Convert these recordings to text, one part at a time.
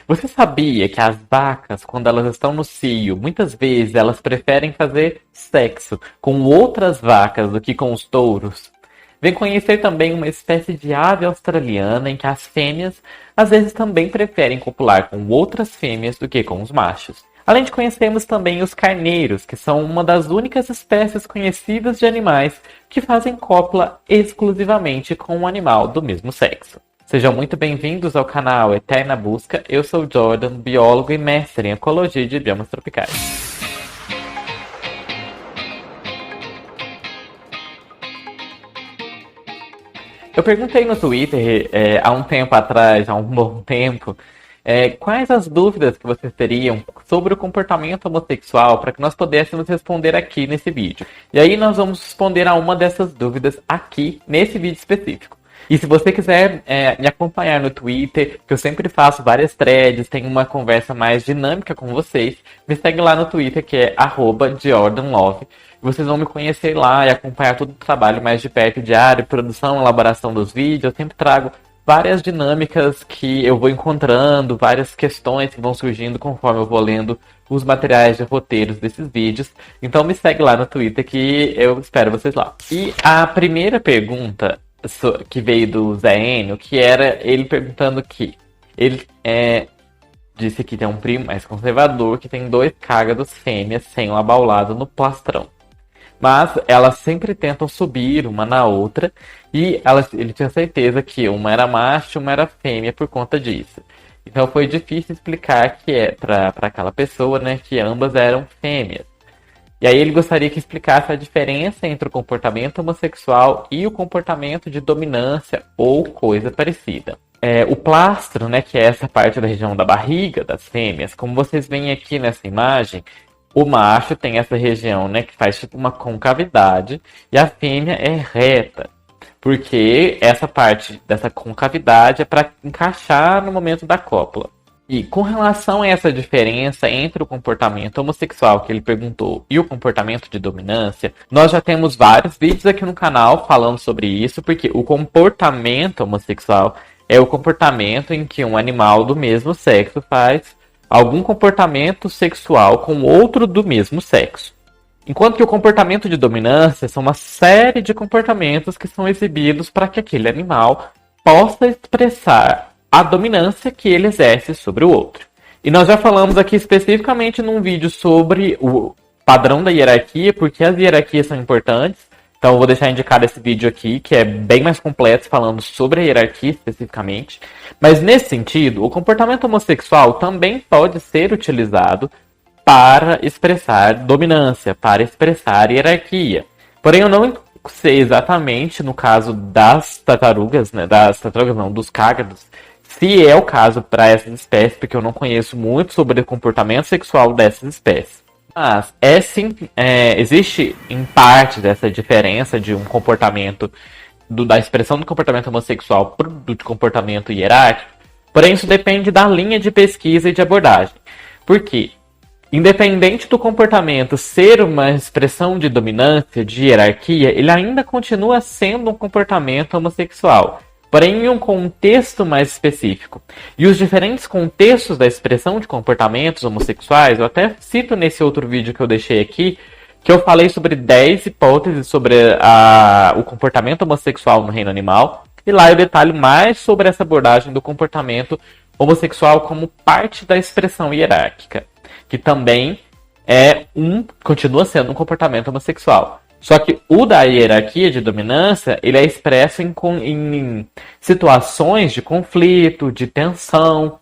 Você sabia que as vacas, quando elas estão no cio, muitas vezes elas preferem fazer sexo com outras vacas do que com os touros? Vem conhecer também uma espécie de ave australiana em que as fêmeas às vezes também preferem copular com outras fêmeas do que com os machos. Além de conhecermos também os carneiros, que são uma das únicas espécies conhecidas de animais que fazem cópula exclusivamente com um animal do mesmo sexo. Sejam muito bem-vindos ao canal Eterna Busca. Eu sou Jordan, biólogo e mestre em ecologia de biomas tropicais. Eu perguntei no Twitter há um tempo atrás, há um bom tempo, quais as dúvidas que vocês teriam sobre o comportamento homossexual para que nós pudéssemos responder aqui nesse vídeo. E aí nós vamos responder a uma dessas dúvidas aqui nesse vídeo específico. E se você quiser me acompanhar no Twitter, que eu sempre faço várias threads, tenho uma conversa mais dinâmica com vocês, me segue lá no Twitter, que é @JordanLove. Vocês vão me conhecer lá e acompanhar todo o trabalho mais de perto, diário, produção, elaboração dos vídeos. Eu sempre trago várias dinâmicas que eu vou encontrando, várias questões que vão surgindo conforme eu vou lendo os materiais de roteiros desses vídeos. Então me segue lá no Twitter que eu espero vocês lá. E a primeira pergunta que veio do Zé Enio, que era ele perguntando que ele disse que tem um primo mais conservador que tem 2 cágados fêmeas sem um abaulado no plastrão. Mas elas sempre tentam subir uma na outra e ele tinha certeza que uma era macho e uma era fêmea por conta disso. Então foi difícil explicar que para aquela pessoa, né, que ambas eram fêmeas. E aí ele gostaria que explicasse a diferença entre o comportamento homossexual e o comportamento de dominância ou coisa parecida. O plastro, né, que é essa parte da região da barriga das fêmeas, como vocês veem aqui nessa imagem, o macho tem essa região, né, que faz tipo uma concavidade e a fêmea é reta, porque essa parte dessa concavidade é para encaixar no momento da cópula. E com relação a essa diferença entre o comportamento homossexual que ele perguntou e o comportamento de dominância, nós já temos vários vídeos aqui no canal falando sobre isso, porque o comportamento homossexual é o comportamento em que um animal do mesmo sexo faz algum comportamento sexual com outro do mesmo sexo. Enquanto que o comportamento de dominância são uma série de comportamentos que são exibidos para que aquele animal possa expressar a dominância que ele exerce sobre o outro. E nós já falamos aqui especificamente num vídeo sobre o padrão da hierarquia, porque as hierarquias são importantes. Então eu vou deixar indicado esse vídeo aqui, que é bem mais completo, falando sobre a hierarquia especificamente. Mas nesse sentido, o comportamento homossexual também pode ser utilizado para expressar dominância, para expressar hierarquia. Porém, eu não sei exatamente, no caso das tartarugas, né, dos cágados, se é o caso para essas espécies, porque eu não conheço muito sobre o comportamento sexual dessas espécies. Mas existe em parte dessa diferença de um comportamento, da expressão do comportamento homossexual do comportamento hierárquico, porém isso depende da linha de pesquisa e de abordagem. Por quê? Independente do comportamento ser uma expressão de dominância, de hierarquia, ele ainda continua sendo um comportamento homossexual, porém em um contexto mais específico. E os diferentes contextos da expressão de comportamentos homossexuais, eu até cito nesse outro vídeo que eu deixei aqui, que eu falei sobre 10 hipóteses sobre o comportamento homossexual no reino animal, e lá eu detalho mais sobre essa abordagem do comportamento homossexual como parte da expressão hierárquica, que também continua sendo um comportamento homossexual. Só que o da hierarquia de dominância, ele é expresso em situações de conflito, de tensão,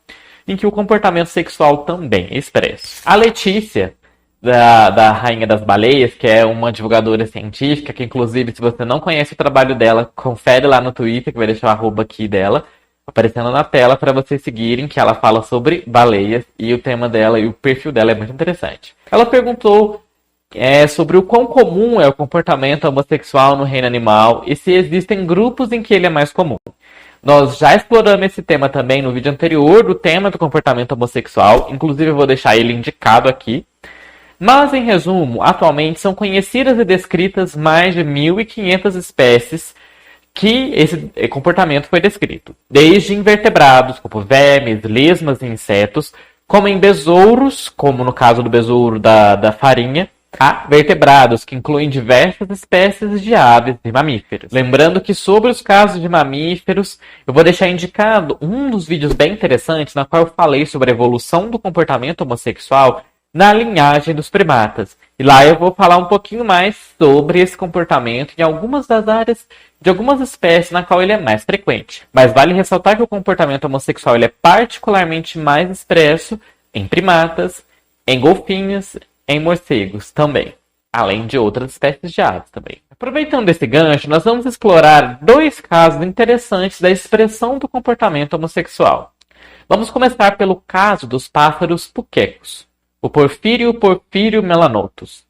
em que o comportamento sexual também é expresso. A Letícia, da Rainha das Baleias, que é uma divulgadora científica, que inclusive, se você não conhece o trabalho dela, confere lá no Twitter, que vai deixar o arroba aqui dela, aparecendo na tela para vocês seguirem, que ela fala sobre baleias, e o tema dela e o perfil dela é muito interessante. Ela perguntou sobre o quão comum é o comportamento homossexual no reino animal e se existem grupos em que ele é mais comum. Nós já exploramos esse tema também no vídeo anterior do tema do comportamento homossexual, inclusive eu vou deixar ele indicado aqui. Mas, em resumo, atualmente são conhecidas e descritas mais de 1.500 espécies que esse comportamento foi descrito. Desde invertebrados, como vermes, lesmas e insetos, como em besouros, como no caso do besouro da farinha, a vertebrados, que incluem diversas espécies de aves e mamíferos. Lembrando que sobre os casos de mamíferos, eu vou deixar indicado um dos vídeos bem interessantes, na qual eu falei sobre a evolução do comportamento homossexual na linhagem dos primatas. E lá eu vou falar um pouquinho mais sobre esse comportamento em algumas das áreas de algumas espécies na qual ele é mais frequente. Mas vale ressaltar que o comportamento homossexual ele é particularmente mais expresso em primatas, em golfinhos, em morcegos também, além de outras espécies de aves também. Aproveitando esse gancho, nós vamos explorar 2 casos interessantes da expressão do comportamento homossexual. Vamos começar pelo caso dos pássaros puquecos, o Porfírio melanotus.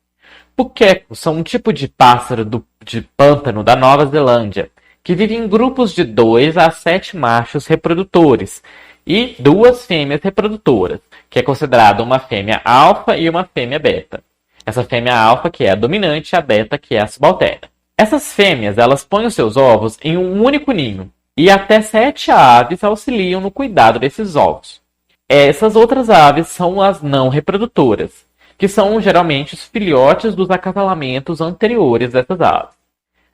Puquecos são um tipo de pássaro de pântano da Nova Zelândia, que vive em grupos de 2 a 7 machos reprodutores e 2 fêmeas reprodutoras, que é considerada uma fêmea alfa e uma fêmea beta. Essa fêmea alfa que é a dominante e a beta que é a subalterna. Essas fêmeas elas põem os seus ovos em um único ninho e até 7 aves auxiliam no cuidado desses ovos. Essas outras aves são as não reprodutoras, que são geralmente os filhotes dos acasalamentos anteriores dessas aves.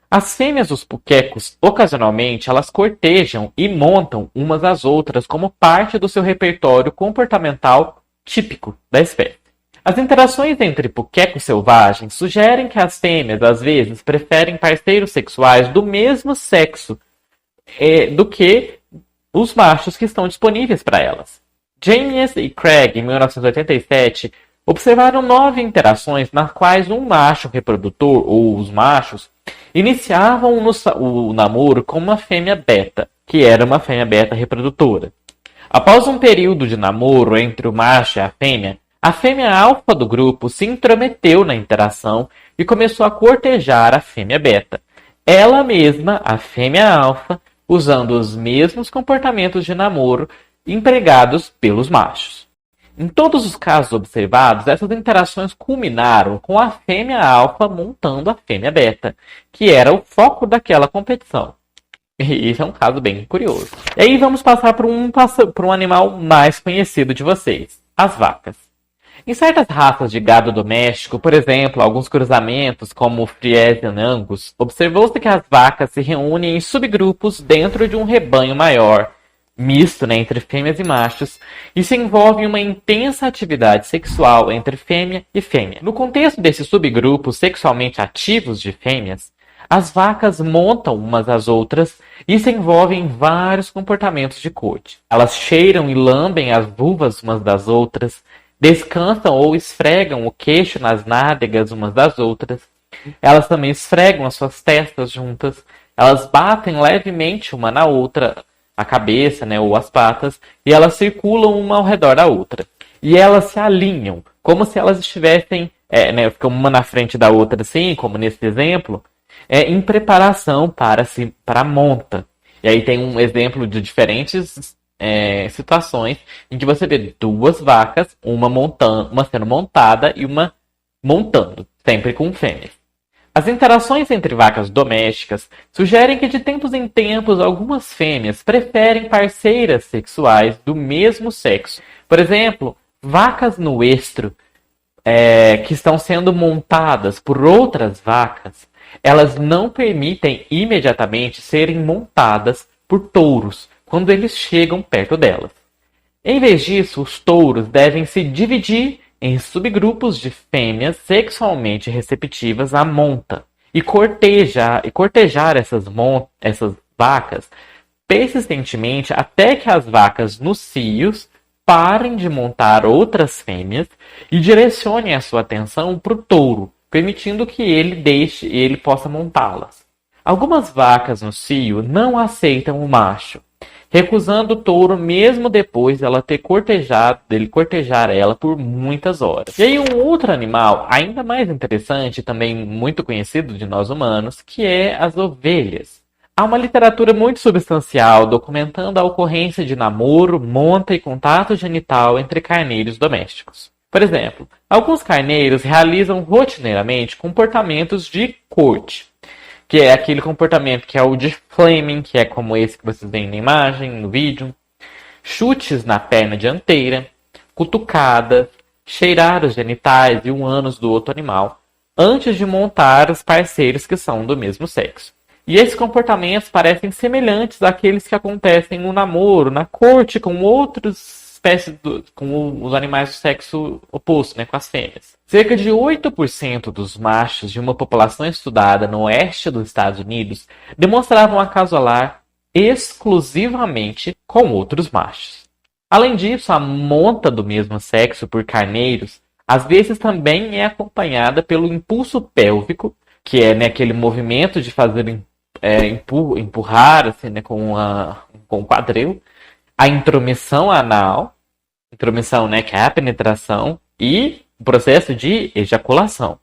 As fêmeas dos puquecos, ocasionalmente, elas cortejam e montam umas às outras como parte do seu repertório comportamental típico da espécie. As interações entre puquecos selvagens sugerem que as fêmeas, às vezes, preferem parceiros sexuais do mesmo sexo do que os machos que estão disponíveis para elas. James e Craig, em 1987, observaram 9 interações nas quais um macho reprodutor, ou os machos, iniciavam o namoro com uma fêmea beta, que era uma fêmea beta reprodutora. Após um período de namoro entre o macho e a fêmea alfa do grupo se intrometeu na interação e começou a cortejar a fêmea beta. Ela mesma, a fêmea alfa, usando os mesmos comportamentos de namoro empregados pelos machos. Em todos os casos observados, essas interações culminaram com a fêmea alfa montando a fêmea beta, que era o foco daquela competição. E isso é um caso bem curioso. E aí vamos passar por um animal mais conhecido de vocês, as vacas. Em certas raças de gado doméstico, por exemplo, alguns cruzamentos como o Friesian Angus, observou-se que as vacas se reúnem em subgrupos dentro de um rebanho maior, misto entre fêmeas e machos, e se envolve em uma intensa atividade sexual entre fêmea e fêmea. No contexto desses subgrupos sexualmente ativos de fêmeas, as vacas montam umas às outras e se envolvem em vários comportamentos de coite. Elas cheiram e lambem as vulvas umas das outras, descansam ou esfregam o queixo nas nádegas umas das outras. Elas também esfregam as suas testas juntas, elas batem levemente uma na outra, a cabeça, ou as patas, e elas circulam uma ao redor da outra. E elas se alinham, como se elas estivessem, ficam uma na frente da outra, assim, como nesse exemplo, em preparação para a monta. E aí tem um exemplo de diferentes situações em que você vê 2 vacas, uma sendo montada e uma montando, sempre com fêmeas. As interações entre vacas domésticas sugerem que de tempos em tempos algumas fêmeas preferem parceiras sexuais do mesmo sexo. Por exemplo, vacas no estro que estão sendo montadas por outras vacas, elas não permitem imediatamente serem montadas por touros quando eles chegam perto delas. Em vez disso, os touros devem se dividir em subgrupos de fêmeas sexualmente receptivas à monta e cortejar essas vacas persistentemente até que as vacas nos cios parem de montar outras fêmeas e direcionem a sua atenção para o touro, permitindo que ele possa montá-las. Algumas vacas no cio não aceitam o macho, recusando o touro mesmo depois dele cortejar ela por muitas horas. E aí um outro animal ainda mais interessante, também muito conhecido de nós humanos, que é as ovelhas. Há uma literatura muito substancial documentando a ocorrência de namoro, monta e contato genital entre carneiros domésticos. Por exemplo, alguns carneiros realizam rotineiramente comportamentos de corte, que é aquele comportamento que é o de flaming, que é como esse que vocês veem na imagem, no vídeo. Chutes na perna dianteira, cutucadas, cheirar os genitais e o ânus do outro animal, antes de montar os parceiros que são do mesmo sexo. E esses comportamentos parecem semelhantes àqueles que acontecem no namoro, na corte, com outras espécies, com os animais do sexo oposto, né, com as fêmeas. Cerca de 8% dos machos de uma população estudada no oeste dos Estados Unidos demonstravam acasalar exclusivamente com outros machos. Além disso, a monta do mesmo sexo por carneiros às vezes também é acompanhada pelo impulso pélvico, que é, né, aquele movimento de fazer empurrar assim, né, com o quadril, a intromissão anal, intromissão, né, que é a penetração, e o processo de ejaculação.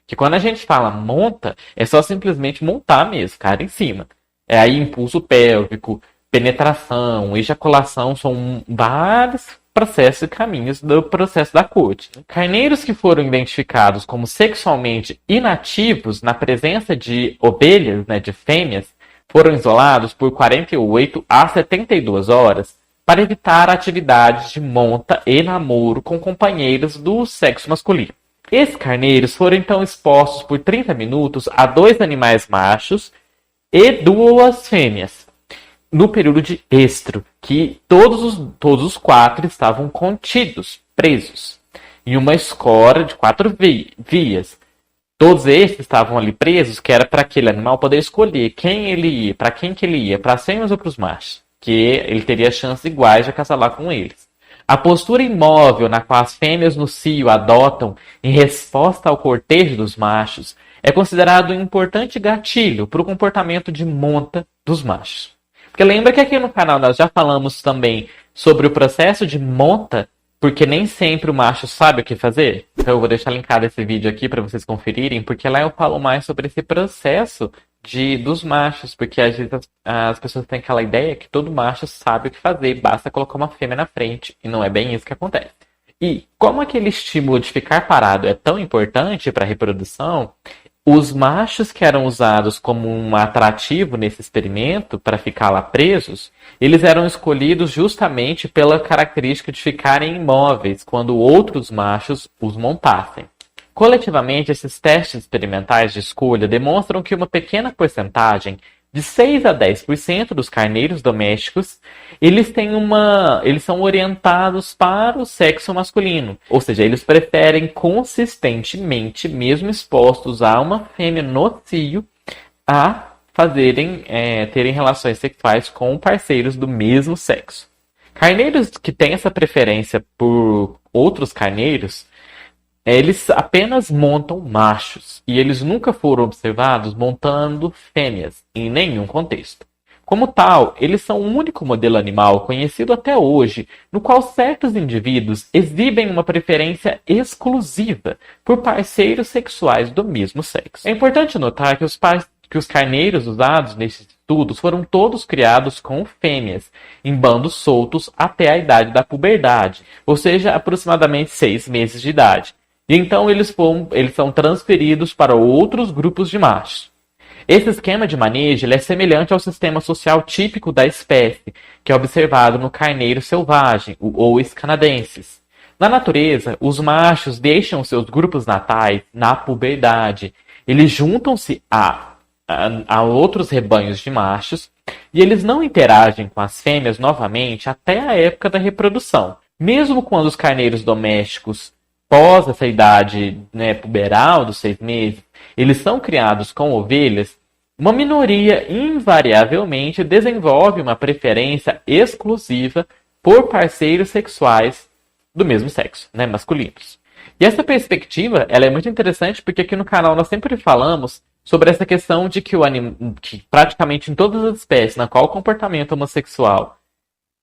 Que quando a gente fala monta, é só simplesmente montar mesmo, cara, em cima. É aí impulso pélvico, penetração, ejaculação, são vários processos e caminhos do processo da corte. Carneiros que foram identificados como sexualmente inativos na presença de ovelhas, né, de fêmeas, foram isolados por 48 a 72 horas para evitar atividades de monta e namoro com companheiros do sexo masculino. Esses carneiros foram então expostos por 30 minutos a 2 animais machos e 2 fêmeas, no período de estro, que todos os 4 estavam contidos, presos, em uma escora de 4 vias. Todos esses estavam ali presos, que era para aquele animal poder escolher quem ele ia, para quem que ele ia, para as fêmeas ou para os machos, que ele teria chances iguais de acasalar com eles. A postura imóvel na qual as fêmeas no cio adotam em resposta ao cortejo dos machos é considerado um importante gatilho para o comportamento de monta dos machos. Porque lembra que aqui no canal nós já falamos também sobre o processo de monta, porque nem sempre o macho sabe o que fazer? Então eu vou deixar linkado esse vídeo aqui para vocês conferirem, porque lá eu falo mais sobre esse processo dos machos, porque às vezes as pessoas têm aquela ideia que todo macho sabe o que fazer, basta colocar uma fêmea na frente, e não é bem isso que acontece. E como aquele estímulo de ficar parado é tão importante para a reprodução, os machos que eram usados como um atrativo nesse experimento para ficar lá presos, eles eram escolhidos justamente pela característica de ficarem imóveis quando outros machos os montassem. Coletivamente, esses testes experimentais de escolha demonstram que uma pequena porcentagem, de 6 a 10% dos carneiros domésticos, eles são orientados para o sexo masculino. Ou seja, eles preferem consistentemente, mesmo expostos a uma fêmea no cio, a terem relações sexuais com parceiros do mesmo sexo. Carneiros que têm essa preferência por outros carneiros, eles apenas montam machos, e eles nunca foram observados montando fêmeas, em nenhum contexto. Como tal, eles são o único modelo animal conhecido até hoje, no qual certos indivíduos exibem uma preferência exclusiva por parceiros sexuais do mesmo sexo. É importante notar que os carneiros usados nesses estudos foram todos criados com fêmeas, em bandos soltos até a idade da puberdade, ou seja, aproximadamente 6 meses de idade. E então eles são transferidos para outros grupos de machos. Esse esquema de manejo é semelhante ao sistema social típico da espécie, que é observado no carneiro selvagem, o Ois canadensis. Na natureza, os machos deixam seus grupos natais na puberdade. Eles juntam-se a outros rebanhos de machos e eles não interagem com as fêmeas novamente até a época da reprodução. Mesmo quando os carneiros domésticos pós essa idade, né, puberal dos 6 meses, eles são criados com ovelhas, uma minoria invariavelmente desenvolve uma preferência exclusiva por parceiros sexuais do mesmo sexo, né, masculinos. E essa perspectiva ela é muito interessante porque aqui no canal nós sempre falamos sobre essa questão de que que praticamente em todas as espécies na qual o comportamento homossexual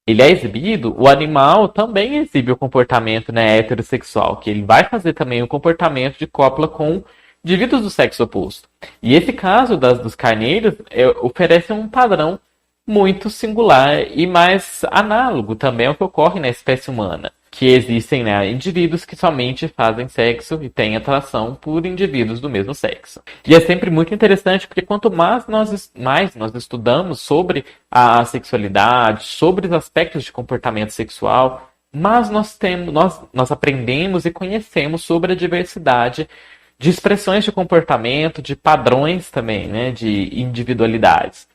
ele é exibido, o animal também exibe o comportamento, né, heterossexual, que ele vai fazer também o comportamento de cópula com indivíduos do sexo oposto. E esse caso dos carneiros oferece um padrão muito singular e mais análogo também ao que ocorre na espécie humana. Que existem, né, indivíduos que somente fazem sexo e têm atração por indivíduos do mesmo sexo. E é sempre muito interessante porque quanto mais nós estudamos sobre a sexualidade, sobre os aspectos de comportamento sexual, mas nós aprendemos e conhecemos sobre a diversidade de expressões de comportamento, de padrões também, né, de individualidades.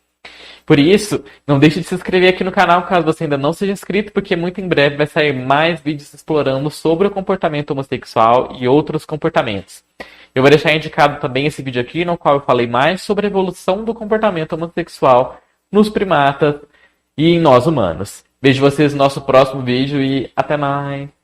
Por isso, não deixe de se inscrever aqui no canal caso você ainda não seja inscrito, porque muito em breve vai sair mais vídeos explorando sobre o comportamento homossexual e outros comportamentos. Eu vou deixar indicado também esse vídeo aqui, no qual eu falei mais sobre a evolução do comportamento homossexual nos primatas e em nós humanos. Vejo vocês no nosso próximo vídeo e até mais!